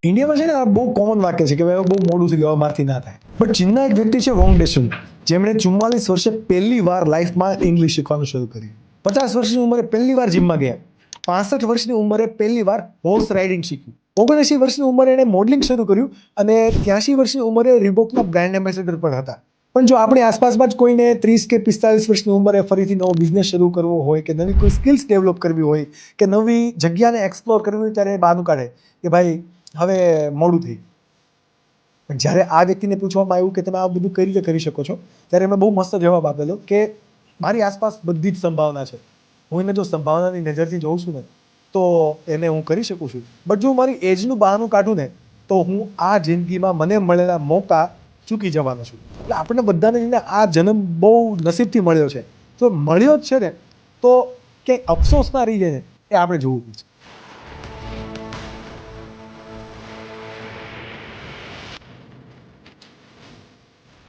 ઇન્ડિયામાં છે ને આ બહુ કોમન વાક્ય છે કે ભાઈ હવે બહુ મોડું થઈ ગયું, હવે મારથી ના થાય. બટ ચીનના એક વ્યક્તિ છે વોંગ ડેસુન, જેમણે 44 વર્ષે પહેલી વાર લાઈફમાં ઇંગ્લિશ શીખવાનું શરૂ કર્યું. 50 વર્ષની ઉંમરે પહેલી વાર જીમમાં ગયા. 65 વર્ષની ઉંમરે પહેલી વાર હોર્સ રાઇડિંગ શીખ્યું. 79 વર્ષની ઉંમરે એણે મોડલિંગ શરૂ કર્યું અને 83 વર્ષની ઉંમરે રીબોકના બ્રાન્ડ એમ્બેસેડર પણ હતા. પણ જો આપણી આસપાસમાં જ કોઈને 30 કે 45 વર્ષની ઉંમરે ફરીથી નવો બિઝનેસ શરૂ કરવો હોય કે નવી કોઈ સ્કિલ્સ ડેવલપ કરવી હોય કે નવી જગ્યાને એક્સપ્લોર કરવી હોય ત્યારે બહાનું કાઢે કે ભાઈ હવે મોડું થઈ. પણ જ્યારે આ વ્યક્તિને પૂછવામાં આવ્યું કે તમે આ બધું કઈ રીતે કરી શકો છો, ત્યારે એમણે બહુ મસ્ત જવાબ આપેલો કે મારી આસપાસ બધી જ સંભાવના છે. હું એને જો સંભાવનાની નજરથી જોઉં છું ને તો એને હું કરી શકું છું. બટ જો મારી એજનું બહાનું કાઢું ને તો હું આ જિંદગીમાં મને મળેલા મોકા ચૂકી જવાનો છું. એટલે આપણને બધાને આ જન્મ બહુ નસીબથી મળ્યો છે. તો મળ્યો જ છે ને તો ક્યાંય અફસોસ ના રહી જાય ને એ આપણે જોવું પડશે.